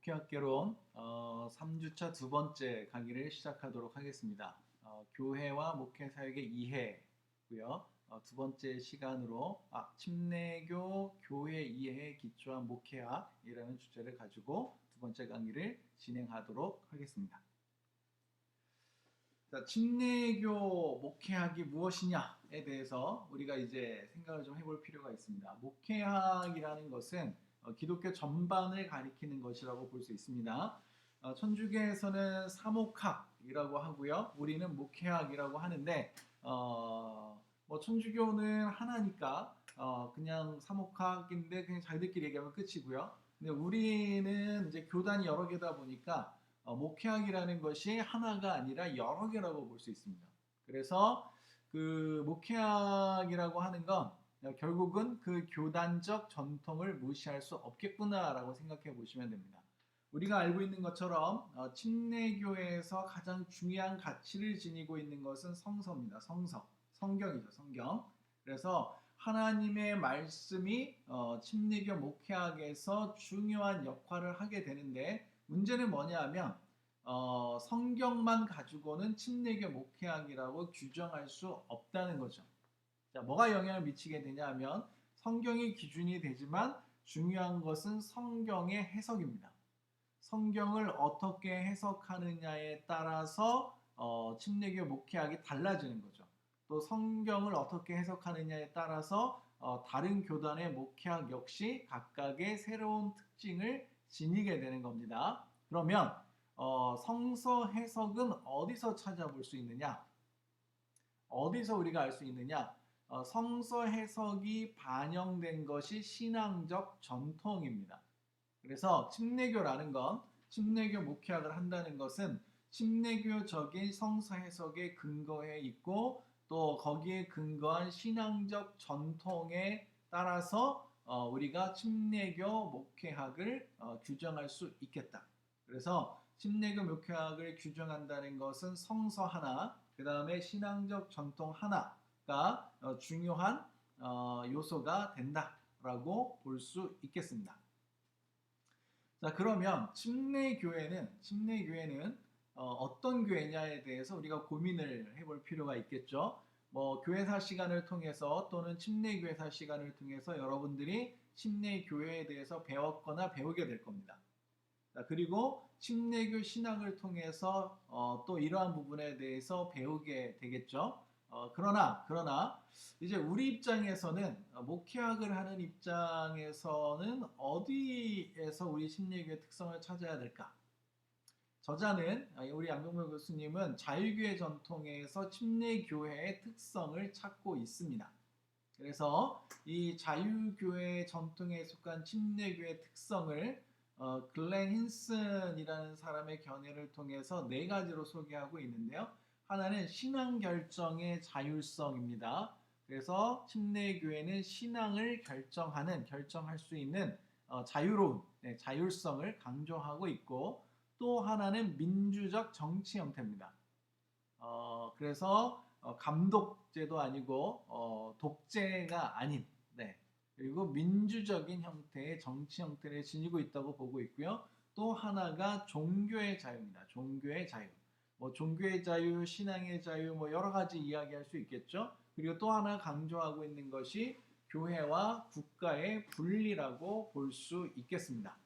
목회학개론 3주차 두 번째 강의를 시작하도록 하겠습니다. 교회와 목회 사역의 이해고요. 두 번째 시간으로 침례교 교회 이해에 기초한 목회학이라는 주제를 가지고 두 번째 강의를 진행하도록 하겠습니다. 자, 침례교 목회학이 무엇이냐에 대해서 우리가 이제 생각을 좀 해볼 필요가 있습니다. 목회학이라는 것은 기독교 전반을 가리키는 것이라고 볼 수 있습니다. 천주교에서는 사목학이라고 하고요. 우리는 목회학이라고 하는데 뭐 천주교는 하나니까 그냥 사목학인데 그냥 자기들끼리 얘기하면 끝이고요. 근데 우리는 이제 교단이 여러 개다 보니까 목회학이라는 것이 하나가 아니라 여러 개라고 볼 수 있습니다. 그래서 그 목회학이라고 하는 건 결국은 그 교단적 전통을 무시할 수 없겠구나라고 생각해 보시면 됩니다. 우리가 알고 있는 것처럼 침례교회에서 가장 중요한 가치를 지니고 있는 것은 성서입니다. 성경이죠. 성경. 그래서 하나님의 말씀이 침례교 목회학에서 중요한 역할을 하게 되는데 문제는 뭐냐 하면 성경만 가지고는 침례교 목회학이라고 규정할 수 없다는 거죠. 자, 뭐가 영향을 미치게 되냐 하면 성경이 기준이 되지만 중요한 것은 성경의 해석입니다. 성경을 어떻게 해석하느냐에 따라서 침례교 목회학이 달라지는 거죠. 또 성경을 어떻게 해석하느냐에 따라서 다른 교단의 목회학 역시 각각의 새로운 특징을 지니게 되는 겁니다. 그러면 성서 해석은 어디서 찾아볼 수 있느냐? 어디서 우리가 알 수 있느냐? 성서 해석이 반영된 것이 신앙적 전통입니다. 그래서 침례교라는 건 침례교 목회학을 한다는 것은 침례교적인 성서 해석에 근거해 있고 또 거기에 근거한 신앙적 전통에 따라서 우리가 침례교 목회학을 규정할 수 있겠다. 그래서 침례교 목회학을 규정한다는 것은 성서 하나, 그 다음에 신앙적 전통 하나가 중요한 요소가 된다라고 볼 수 있겠습니다. 자, 그러면 침례교회는 어떤 교회냐에 대해서 우리가 고민을 해볼 필요가 있겠죠. 뭐 교회사 시간을 통해서 또는 침례교회사 시간을 통해서 여러분들이 침례교회에 대해서 배웠거나 배우게 될 겁니다. 자, 그리고 침례교 신학을 통해서 또 이러한 부분에 대해서 배우게 되겠죠. 그러나 이제 우리 입장에서는 목회학을 하는 입장에서는 어디에서 우리 침례교의 특성을 찾아야 될까? 저자는 우리 양경모 교수님은 자유교회 전통에서 침례교회의 특성을 찾고 있습니다. 그래서 이 자유교회 전통에 속한 침례교의 특성을 글렌 힌슨이라는 사람의 견해를 통해서 네 가지로 소개하고 있는데요. 하나는 신앙 결정의 자율성입니다. 그래서 침례교회는 신앙을 결정할 수 있는 자유로운 자율성을 강조하고 있고 또 하나는 민주적 정치 형태입니다. 그래서 감독제도 아니고 독재가 아닌 그리고 민주적인 형태의 정치 형태를 지니고 있다고 보고 있고요. 또 하나가 종교의 자유입니다. 종교의 자유. 뭐 종교의 자유, 신앙의 자유, 뭐 여러 가지 이야기할 수 있겠죠. 그리고 또 하나 강조하고 있는 것이 교회와 국가의 분리라고 볼 수 있겠습니다.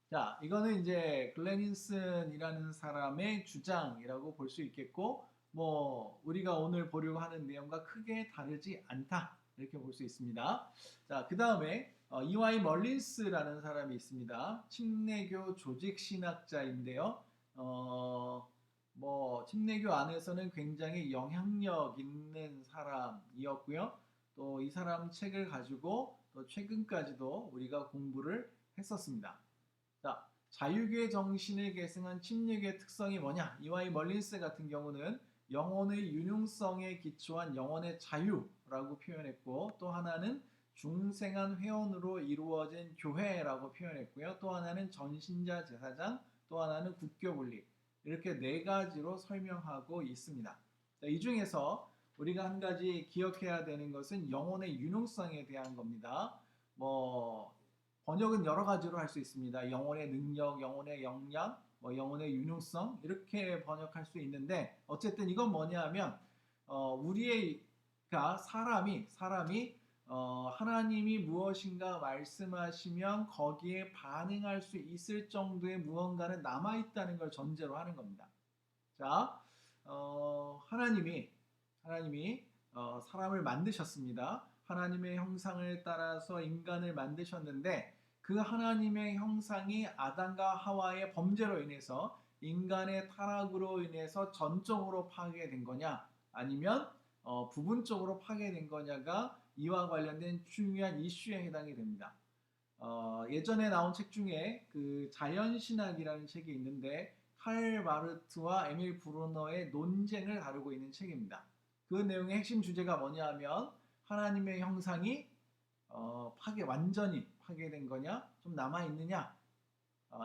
자, 이거는 이제 글렌 힌슨이라는 사람의 주장이라고 볼 수 있겠고, 뭐 우리가 오늘 보려고 하는 내용과 크게 다르지 않다 이렇게 볼 수 있습니다. 자, 그 다음에 이와이 멀린스라는 사람이 있습니다. 침례교 조직 신학자인데요. 뭐 침례교 안에서는 굉장히 영향력 있는 사람이었고요. 또 이 사람 책을 가지고 또 최근까지도 우리가 공부를 했었습니다. 자, 자유교의 정신을 계승한 침례교의 특성이 뭐냐? 이와이 멀린스 같은 경우는 영혼의 융용성에 기초한 영혼의 자유라고 표현했고 또 하나는 중생한 회원으로 이루어진 교회라고 표현했고요. 또 하나는 전신자 제사장, 또 하나는 국교 분리 이렇게 네 가지로 설명하고 있습니다. 자, 이 중에서 우리가 한 가지 기억해야 되는 것은 영혼의 융용성에 대한 겁니다. 뭐 번역은 여러 가지로 할 수 있습니다. 영혼의 능력, 영혼의 역량, 영혼의 유능성 이렇게 번역할 수 있는데 어쨌든 이건 뭐냐면 우리가 사람이 하나님이 무엇인가 말씀하시면 거기에 반응할 수 있을 정도의 무언가는 남아있다는 걸 전제로 하는 겁니다. 자, 하나님이 사람을 만드셨습니다. 하나님의 형상을 따라서 인간을 만드셨는데 그 하나님의 형상이 아담과 하와의 범죄로 인해서 인간의 타락으로 인해서 전적으로 파괴된 거냐 아니면 부분적으로 파괴된 거냐가 이와 관련된 중요한 이슈에 해당이 됩니다. 예전에 나온 책 중에 그 자연신학이라는 책이 있는데 칼 마르트와 에밀 브루너의 논쟁을 다루고 있는 책입니다. 그 내용의 핵심 주제가 뭐냐면 하나님의 형상이 완전히 파괴된 거냐 좀 남아있느냐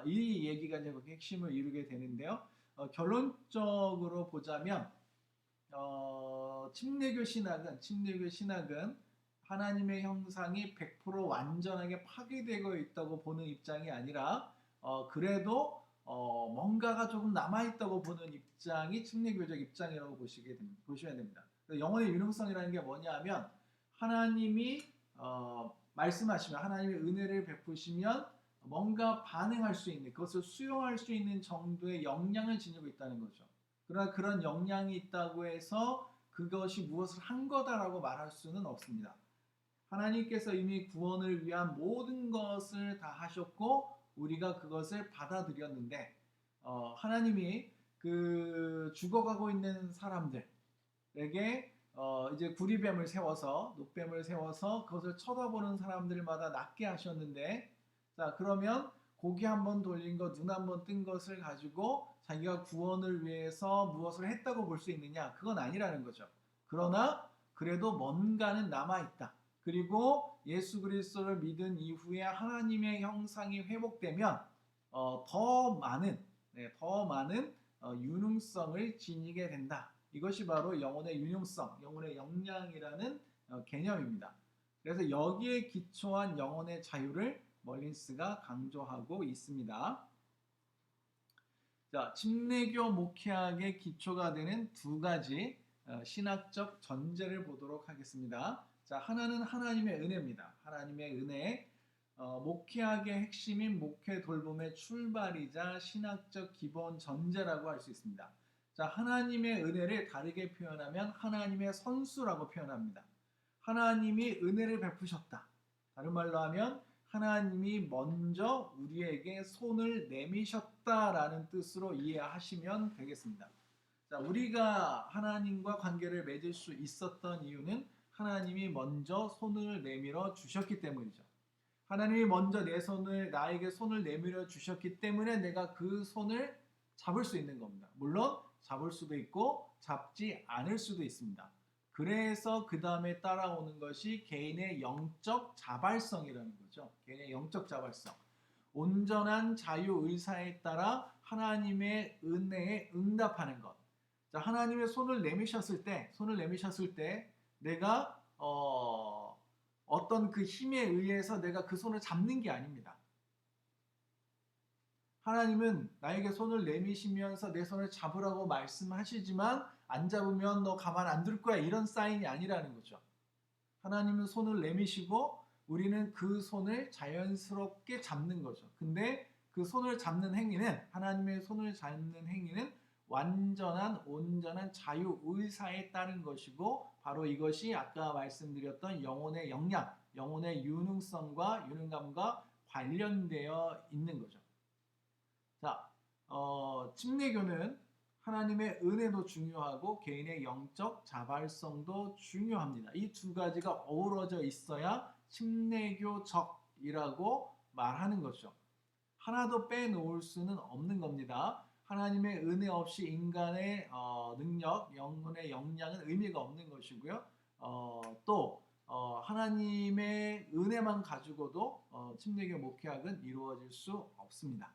이 얘기가 이제 그렇게 핵심을 이루게 되는데요. 결론적으로 보자면 침례교 신학은 하나님의 형상이 100% 완전하게 파괴되고 있다고 보는 입장이 아니라 그래도 뭔가가 조금 남아있다고 보는 입장이 침례교적 입장이라고 보셔야 됩니다. 영혼의 유능성이라는 게 뭐냐면 하나님이 말씀하시면 하나님의 은혜를 베푸시면 뭔가 반응할 수 있는 그것을 수용할 수 있는 정도의 역량을 지니고 있다는 거죠. 그러나 그런 역량이 있다고 해서 그것이 무엇을 한 거다라고 말할 수는 없습니다. 하나님께서 이미 구원을 위한 모든 것을 다 하셨고 우리가 그것을 받아들였는데 하나님이 그 죽어가고 있는 사람들에게 이제 구리뱀을 세워서 녹뱀을 세워서 그것을 쳐다보는 사람들마다 낫게 하셨는데 자 그러면 고개 한번 돌린 것, 눈 한번 뜬 것을 가지고 자기가 구원을 위해서 무엇을 했다고 볼 수 있느냐? 그건 아니라는 거죠. 그러나 그래도 뭔가는 남아있다. 그리고 예수 그리스도를 믿은 이후에 하나님의 형상이 회복되면 더 많은 유능성을 지니게 된다. 이것이 바로 영혼의 유능성, 영혼의 역량이라는 개념입니다. 그래서 여기에 기초한 영혼의 자유를 멀린스가 강조하고 있습니다. 자, 침례교 목회학의 기초가 되는 두 가지 신학적 전제를 보도록 하겠습니다. 자, 하나는 하나님의 은혜입니다. 하나님의 은혜, 목회학의 핵심인 목회 돌봄의 출발이자 신학적 기본 전제라고 할 수 있습니다. 자, 하나님의 은혜를 다르게 표현하면 하나님의 선수라고 표현합니다. 하나님이 은혜를 베푸셨다. 다른 말로 하면 하나님이 먼저 우리에게 손을 내미셨다라는 뜻으로 이해하시면 되겠습니다. 자, 우리가 하나님과 관계를 맺을 수 있었던 이유는 하나님이 먼저 손을 내밀어 주셨기 때문이죠. 하나님이 먼저 나에게 손을 내밀어 주셨기 때문에 내가 그 손을 잡을 수 있는 겁니다. 물론 잡을 수도 있고 잡지 않을 수도 있습니다. 그래서 그 다음에 따라오는 것이 개인의 영적 자발성이라는 거죠. 개인의 영적 자발성. 온전한 자유의사에 따라 하나님의 은혜에 응답하는 것. 자, 하나님의 손을 내미셨을 때 내가 어떤 그 힘에 의해서 내가 그 손을 잡는 게 아닙니다. 하나님은 나에게 손을 내미시면서 내 손을 잡으라고 말씀하시지만 안 잡으면 너 가만 안 둘 거야 이런 사인이 아니라는 거죠. 하나님은 손을 내미시고 우리는 그 손을 자연스럽게 잡는 거죠. 근데 그 손을 잡는 행위는 하나님의 손을 잡는 행위는 온전한 자유의사에 따른 것이고 바로 이것이 아까 말씀드렸던 영혼의 역량, 영혼의 유능감과 관련되어 있는 거죠. 자, 침례교는 하나님의 은혜도 중요하고 개인의 영적 자발성도 중요합니다. 이 두 가지가 어우러져 있어야 침례교적이라고 말하는 거죠. 하나도 빼놓을 수는 없는 겁니다. 하나님의 은혜 없이 인간의 능력, 영혼의 역량은 의미가 없는 것이고요. 또 하나님의 은혜만 가지고도 침례교 목회학은 이루어질 수 없습니다.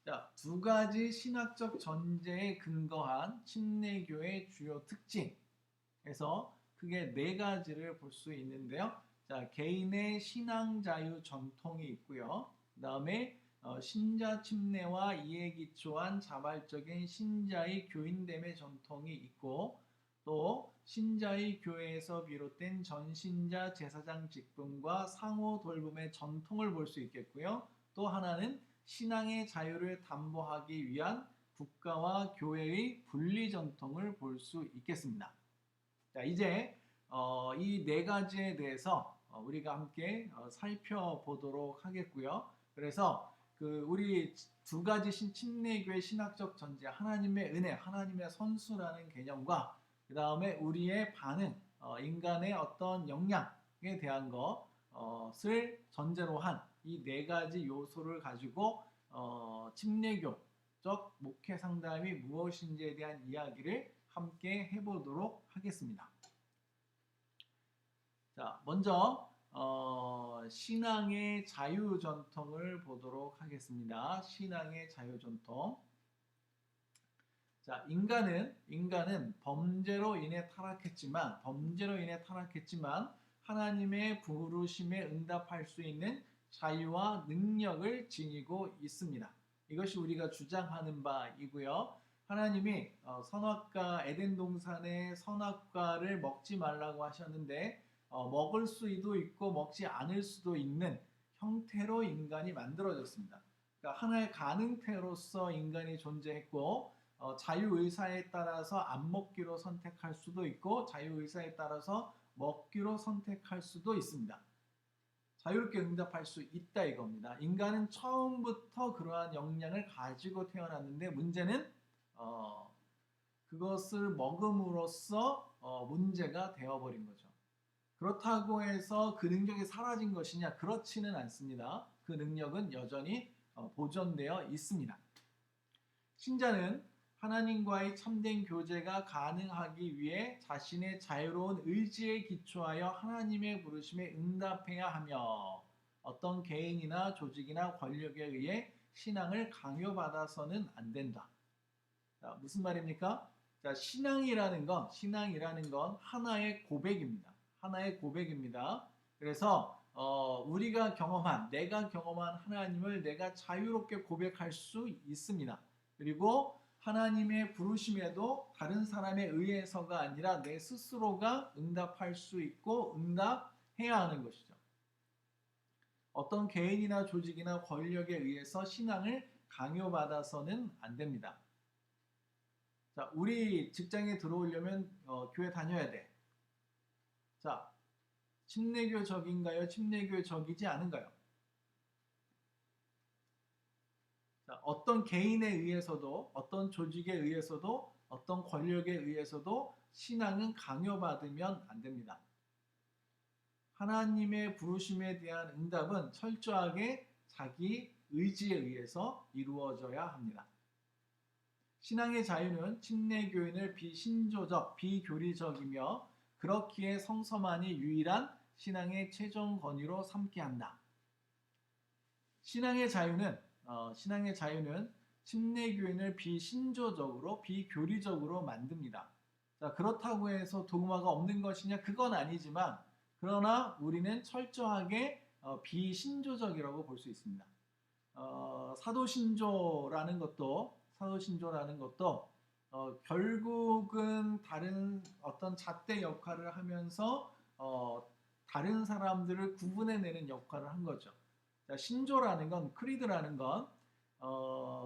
자, 두 가지 신학적 전제에 근거한 침례교의 주요 특징에서 크게 네 가지를 볼 수 있는데요. 자, 개인의 신앙 자유 전통이 있고요. 그다음에 신자 침례와 이에 기초한 자발적인 신자의 교인됨의 전통이 있고, 또 신자의 교회에서 비롯된 전신자 제사장 직분과 상호 돌봄의 전통을 볼 수 있겠고요. 또 하나는 신앙의 자유를 담보하기 위한 국가와 교회의 분리 전통을 볼 수 있겠습니다. 자, 이제 이 네 가지에 대해서 우리가 함께 살펴보도록 하겠고요. 그래서 우리 두 가지 침례교의 신학적 전제, 하나님의 은혜, 하나님의 선수라는 개념과 그 다음에 우리의 반응, 인간의 어떤 역량에 대한 것을 전제로 한 이 네 가지 요소를 가지고 침례교적 목회 상담이 무엇인지에 대한 이야기를 함께 해보도록 하겠습니다. 자, 먼저 신앙의 자유 전통을 보도록 하겠습니다. 신앙의 자유 전통. 자, 인간은 범죄로 인해 타락했지만 하나님의 부르심에 응답할 수 있는 자유와 능력을 지니고 있습니다. 이것이 우리가 주장하는 바이고요. 하나님이 선악과 에덴 동산의 선악과를 먹지 말라고 하셨는데 먹을 수도 있고 먹지 않을 수도 있는 형태로 인간이 만들어졌습니다. 그러니까 하나의 가능태로서 인간이 존재했고 자유의사에 따라서 안 먹기로 선택할 수도 있고 자유의사에 따라서 먹기로 선택할 수도 있습니다. 자유롭게 응답할 수 있다 이겁니다. 인간은 처음부터 그러한 역량을 가지고 태어났는데 문제는 그것을 먹음으로써 문제가 되어버린 거죠. 그렇다고 해서 그 능력이 사라진 것이냐? 그렇지는 않습니다. 그 능력은 여전히 보존되어 있습니다. 신자는 하나님과의 참된 교제가 가능하기 위해 자신의 자유로운 의지에 기초하여 하나님의 부르심에 응답해야 하며 어떤 개인이나 조직이나 권력에 의해 신앙을 강요받아서는 안 된다. 자, 무슨 말입니까? 자, 신앙이라는 건 하나의 고백입니다. 하나의 고백입니다. 그래서 내가 경험한 하나님을 내가 자유롭게 고백할 수 있습니다. 그리고 하나님의 부르심에도 다른 사람에 의해서가 아니라 내 스스로가 응답할 수 있고 응답해야 하는 것이죠. 어떤 개인이나 조직이나 권력에 의해서 신앙을 강요받아서는 안 됩니다. 자, 우리 직장에 들어오려면 교회 다녀야 돼. 자, 침례교적인가요? 침례교적이지 않은가요? 자, 어떤 개인에 의해서도, 어떤 조직에 의해서도, 어떤 권력에 의해서도 신앙은 강요받으면 안 됩니다. 하나님의 부르심에 대한 응답은 철저하게 자기 의지에 의해서 이루어져야 합니다. 신앙의 자유는 침례교인을 비신조적, 비교리적이며 그렇기에 성서만이 유일한 신앙의 최종 권위로 삼게 한다. 신앙의 자유는 침례교인을 비신조적으로, 비교리적으로 만듭니다. 자, 그렇다고 해서 도그마가 없는 것이냐? 그건 아니지만 그러나 우리는 철저하게 비신조적이라고 볼 수 있습니다. 사도신조라는 것도 결국은 다른 어떤 잣대 역할을 하면서 다른 사람들을 구분해내는 역할을 한 거죠. 자, 신조라는 건, 크리드라는 건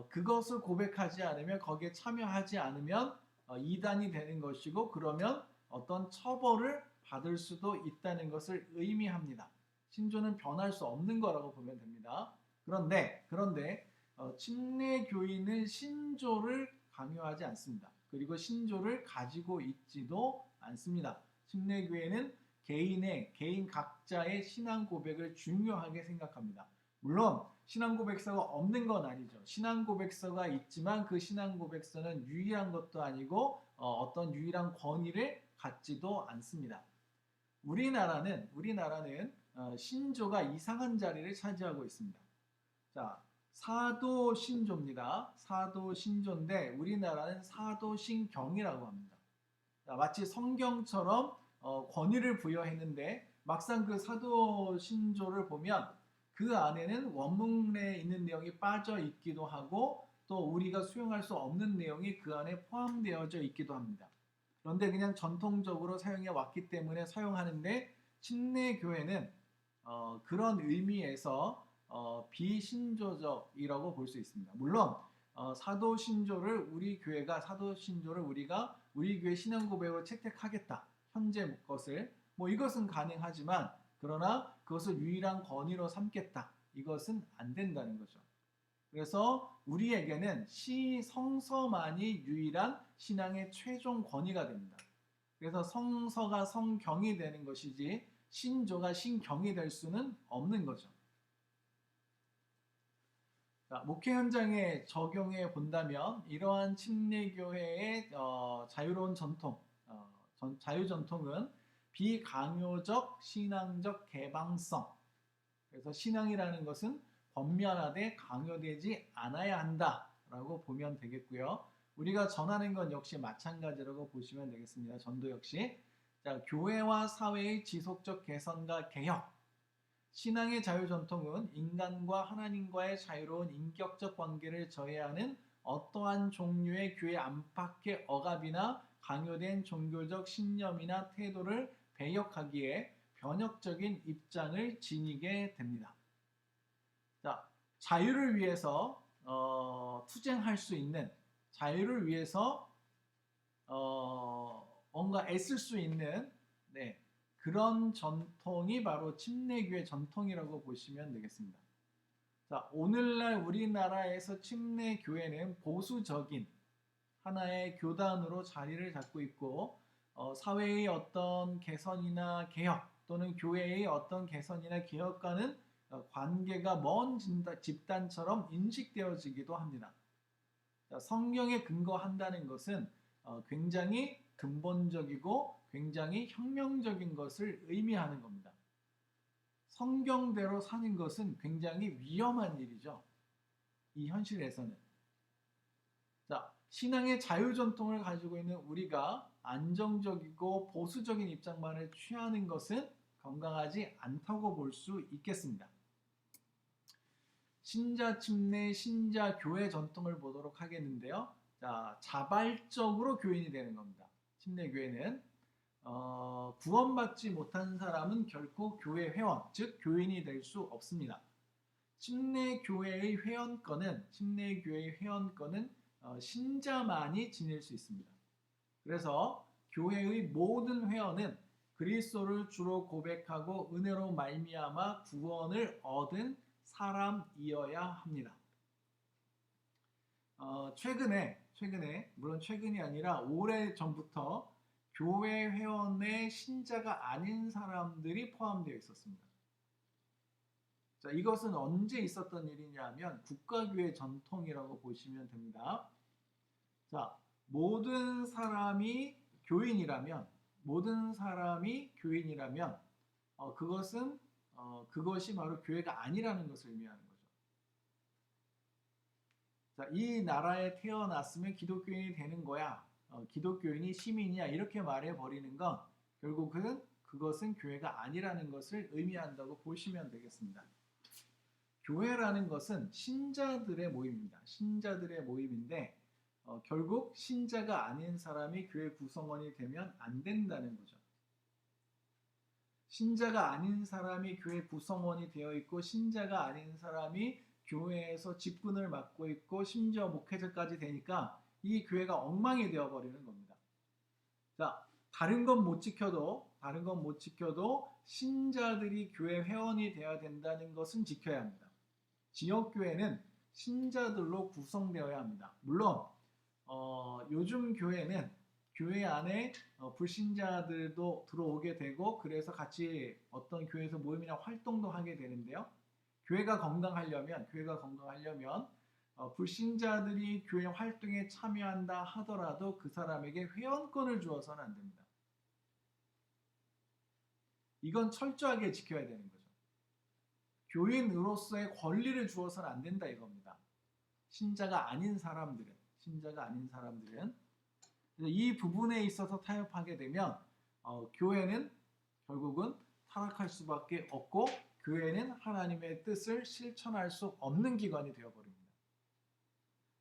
그것을 고백하지 않으면, 거기에 참여하지 않으면 이단이 되는 것이고, 그러면 어떤 처벌을 받을 수도 있다는 것을 의미합니다. 신조는 변할 수 없는 거라고 보면 됩니다. 그런데 침례교인은 신조를 강요하지 않습니다. 그리고 신조를 가지고 있지도 않습니다. 침례교회는 개인 각자의 신앙 고백을 중요하게 생각합니다. 물론 신앙 고백서가 없는 건 아니죠. 신앙 고백서가 있지만 그 신앙 고백서는 유일한 것도 아니고 어떤 유일한 권위를 갖지도 않습니다. 우리나라는 신조가 이상한 자리를 차지하고 있습니다. 자, 사도신조입니다. 사도신조인데 우리나라는 사도신경이라고 합니다. 자, 마치 성경처럼 권위를 부여했는데 막상 그 사도신조를 보면 그 안에는 원문에 있는 내용이 빠져 있기도 하고 또 우리가 수용할 수 없는 내용이 그 안에 포함되어져 있기도 합니다. 그런데 그냥 전통적으로 사용해 왔기 때문에 사용하는데 침례교회는 그런 의미에서 비신조적이라고 볼 수 있습니다. 물론 사도신조를 우리가 우리 교회 신앙 고백으로 채택하겠다. 현재 것을 이것은 가능하지만 그러나 그것을 유일한 권위로 삼겠다. 이것은 안 된다는 거죠. 그래서 우리에게는 성서만이 유일한 신앙의 최종 권위가 됩니다. 그래서 성서가 성경이 되는 것이지 신조가 신경이 될 수는 없는 거죠. 자, 목회 현장에 적용해 본다면 이러한 침례교회의 자유로운 전통, 자유전통은 비강요적 신앙적 개방성. 그래서 신앙이라는 것은 권면하되 강요되지 않아야 한다라고 보면 되겠고요. 우리가 전하는 건 역시 마찬가지라고 보시면 되겠습니다. 전도 역시. 자, 교회와 사회의 지속적 개선과 개혁. 신앙의 자유전통은 인간과 하나님과의 자유로운 인격적 관계를 저해하는 어떠한 종류의 교회 안팎의 억압이나 강요된 종교적 신념이나 태도를 배역하기에 변혁적인 입장을 지니게 됩니다. 자, 자유를 위해서 투쟁할 수 있는, 자유를 위해서 뭔가 애쓸 수 있는 그런 전통이 바로 침례교회 전통이라고 보시면 되겠습니다. 자, 오늘날 우리나라에서 침례교회는 보수적인 하나의 교단으로 자리를 잡고 있고 사회의 어떤 개선이나 개혁 또는 교회의 어떤 개선이나 개혁과는 관계가 먼 집단처럼 인식되어지기도 합니다. 자, 성경에 근거한다는 것은 굉장히 근본적이고 굉장히 혁명적인 것을 의미하는 겁니다. 성경대로 사는 것은 굉장히 위험한 일이죠. 이 현실에서는. 자, 신앙의 자유전통을 가지고 있는 우리가 안정적이고 보수적인 입장만을 취하는 것은 건강하지 않다고 볼 수 있겠습니다. 신자 침례, 신자 교회 전통을 보도록 하겠는데요. 자, 자발적으로 교인이 되는 겁니다. 침례교회는 구원받지 못한 사람은 결코 교회 회원, 즉 교인이 될 수 없습니다. 침례교회의 회원권은 신자만이 지닐 수 있습니다. 그래서 교회의 모든 회원은 그리스도를 주로 고백하고 은혜로 말미암아 구원을 얻은 사람이어야 합니다. 최근에 물론 최근이 아니라 오래 전부터 교회 회원의 신자가 아닌 사람들이 포함되어 있었습니다. 자, 이것은 언제 있었던 일이냐 하면 국가교회 전통이라고 보시면 됩니다. 자, 모든 사람이 교인이라면 그것이 바로 교회가 아니라는 것을 의미하는 거죠. 자, 이 나라에 태어났으면 기독교인이 되는 거야. 기독교인이 시민이야. 이렇게 말해버리는 건 결국은 그것은 교회가 아니라는 것을 의미한다고 보시면 되겠습니다. 교회라는 것은 신자들의 모임입니다. 신자들의 모임인데 결국 신자가 아닌 사람이 교회 구성원이 되면 안 된다는 거죠. 신자가 아닌 사람이 교회 구성원이 되어 있고 신자가 아닌 사람이 교회에서 직분을 맡고 있고 심지어 목회자까지 되니까 이 교회가 엉망이 되어버리는 겁니다. 자, 다른 건 못 지켜도 신자들이 교회 회원이 되어야 된다는 것은 지켜야 합니다. 지역교회는 신자들로 구성되어야 합니다. 물론 요즘 교회는 교회 안에 불신자들도 들어오게 되고 그래서 같이 어떤 교회에서 모임이나 활동도 하게 되는데요. 교회가 건강하려면 불신자들이 교회 활동에 참여한다 하더라도 그 사람에게 회원권을 주어서는 안 됩니다. 이건 철저하게 지켜야 되는 거죠. 교인으로서의 권리를 주어서는 안 된다 이겁니다. 신자가 아닌 사람들은 이 부분에 있어서 타협하게 되면 교회는 결국은 타락할 수밖에 없고 교회는 하나님의 뜻을 실천할 수 없는 기관이 되어버립니다.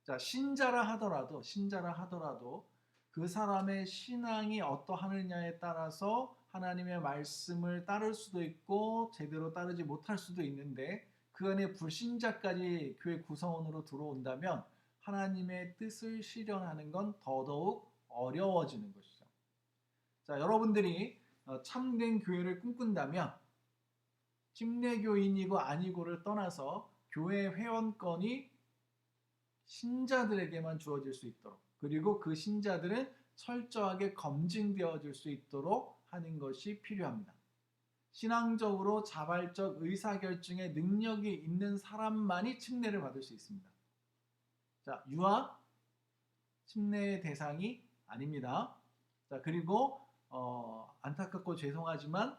자, 신자라 하더라도 그 사람의 신앙이 어떠하느냐에 따라서 하나님의 말씀을 따를 수도 있고 제대로 따르지 못할 수도 있는데 그 안에 불신자까지 교회 구성원으로 들어온다면 하나님의 뜻을 실현하는 건 더더욱 어려워지는 것이죠. 자, 여러분들이 참된 교회를 꿈꾼다면 침례교인이고 아니고를 떠나서 교회 회원권이 신자들에게만 주어질 수 있도록, 그리고 그 신자들은 철저하게 검증되어질 수 있도록 하는 것이 필요합니다. 신앙적으로 자발적 의사결정의 능력이 있는 사람만이 침례를 받을 수 있습니다. 자, 유아 침례의 대상이 아닙니다. 자, 그리고 안타깝고 죄송하지만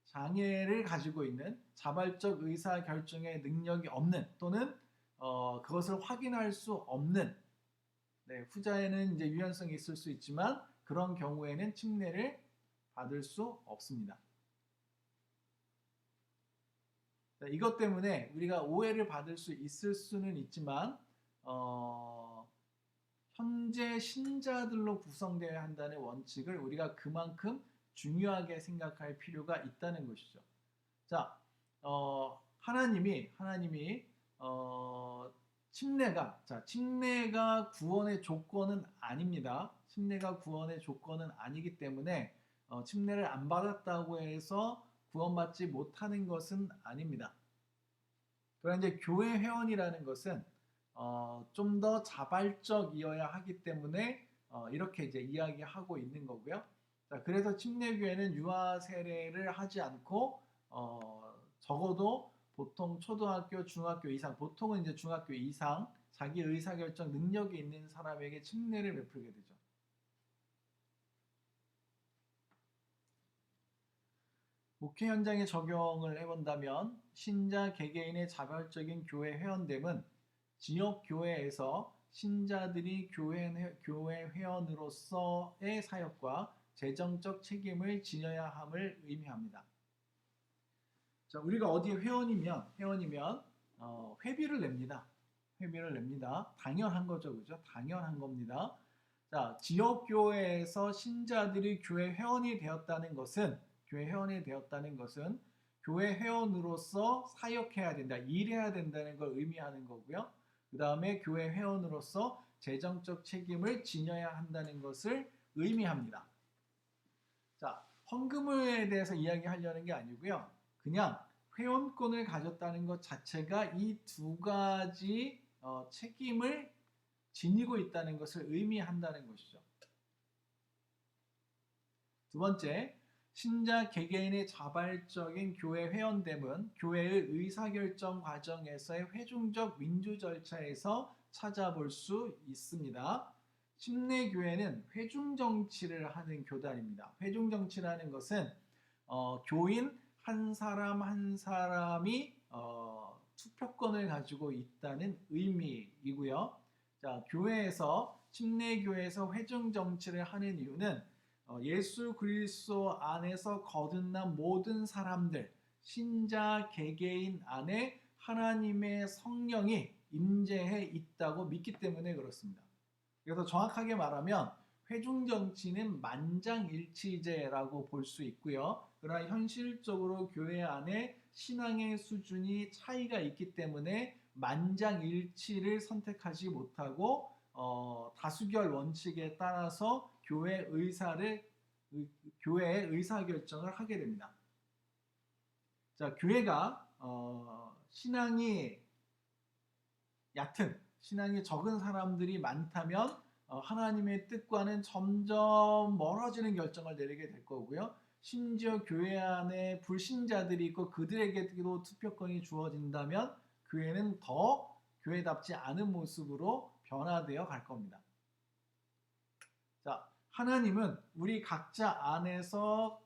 장애를 가지고 있는 자발적 의사결정의 능력이 없는 또는 그것을 확인할 수 없는, 후자에는 이제 유연성이 있을 수 있지만 그런 경우에는 침례를 받을 수 없습니다. 자, 이것 때문에 우리가 오해를 받을 수 있을 수는 있지만 현재 신자들로 구성되어야 한다는 원칙을 우리가 그만큼 중요하게 생각할 필요가 있다는 것이죠. 자, 하나님이 침례가 구원의 조건은 아닙니다. 침례가 구원의 조건은 아니기 때문에 침례를 안 받았다고 해서 구원받지 못하는 것은 아닙니다. 그러나 이제 교회 회원이라는 것은 좀 더 자발적이어야 하기 때문에 이렇게 이제 이야기하고 있는 거고요. 자, 그래서 침례교회는 유아 세례를 하지 않고 적어도 보통 초등학교, 중학교 이상, 보통은 이제 중학교 이상 자기 의사결정 능력이 있는 사람에게 침례를 베풀게 되죠. 목회 현장에 적용을 해본다면 신자 개개인의 자발적인 교회 회원됨은 지역 교회에서 신자들이 교회 회원으로서의 사역과 재정적 책임을 지녀야 함을 의미합니다. 자, 우리가 어디에 회원이면 회비를 냅니다. 당연한 거죠, 그죠? 당연한 겁니다. 자, 지역 교회에서 신자들이 교회 회원이 되었다는 것은 교회 회원으로서 사역해야 된다, 일해야 된다는 걸 의미하는 거고요. 그 다음에 교회 회원으로서 재정적 책임을 지녀야 한다는 것을 의미합니다. 자, 헌금에 대해서 이야기하려는 게 아니고요. 그냥 회원권을 가졌다는 것 자체가 이 두 가지 책임을 지니고 있다는 것을 의미한다는 것이죠. 두 번째, 신자 개개인의 자발적인 교회 회원됨은 교회의 의사결정 과정에서의 회중적 민주 절차에서 찾아볼 수 있습니다. 침례교회는 회중정치를 하는 교단입니다. 회중정치라는 것은 교인 한 사람 한 사람이 투표권을 가지고 있다는 의미이고요. 자, 침례교회에서 회중정치를 하는 이유는 예수 그리스도 안에서 거듭난 모든 사람들, 신자 개개인 안에 하나님의 성령이 임재해 있다고 믿기 때문에 그렇습니다. 그래서 정확하게 말하면 회중정치는 만장일치제라고 볼 수 있고요. 그러나 현실적으로 교회 안에 신앙의 수준이 차이가 있기 때문에 만장일치를 선택하지 못하고 다수결 원칙에 따라서 교회의 의사결정을 하게 됩니다. 자, 교회가 신앙이 얕은, 신앙이 적은 사람들이 많다면 하나님의 뜻과는 점점 멀어지는 결정을 내리게 될 거고요. 심지어 교회 안에 불신자들이 있고 그들에게도 투표권이 주어진다면 교회는 더 교회답지 않은 모습으로 변화되어 갈 겁니다. 자, 하나님은 우리 각자 안에서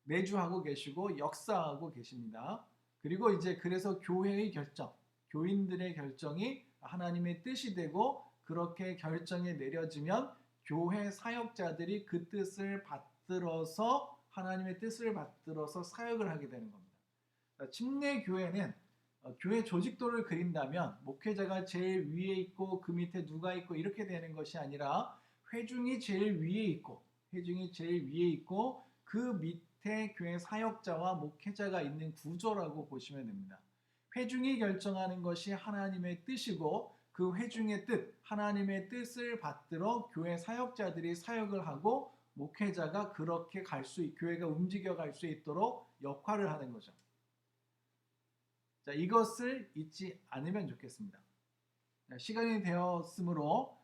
내주하고 계시고 역사하고 계십니다. 그리고 이제 그래서 교회의 결정, 교인들의 결정이 하나님의 뜻이 되고 그렇게 결정이 내려지면 교회 사역자들이 그 뜻을 받들어서 하나님의 뜻을 받들어서 사역을 하게 되는 겁니다. 침례 교회는 교회 조직도를 그린다면 목회자가 제일 위에 있고 그 밑에 누가 있고 이렇게 되는 것이 아니라 회중이 제일 위에 있고 그 밑에 교회 사역자와 목회자가 있는 구조라고 보시면 됩니다. 회중이 결정하는 것이 하나님의 뜻이고 그 회중의 뜻, 하나님의 뜻을 받들어 교회 사역자들이 사역을 하고 목회자가 그렇게 교회가 움직여 갈 수 있도록 역할을 하는 거죠. 자, 이것을 잊지 않으면 좋겠습니다. 시간이 되었으므로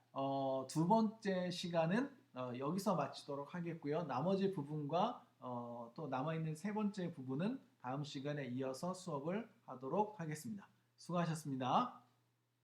두 번째 시간은 여기서 마치도록 하겠고요. 나머지 부분과 또 남아있는 세 번째 부분은 다음 시간에 이어서 수업을 하도록 하겠습니다. 수고하셨습니다.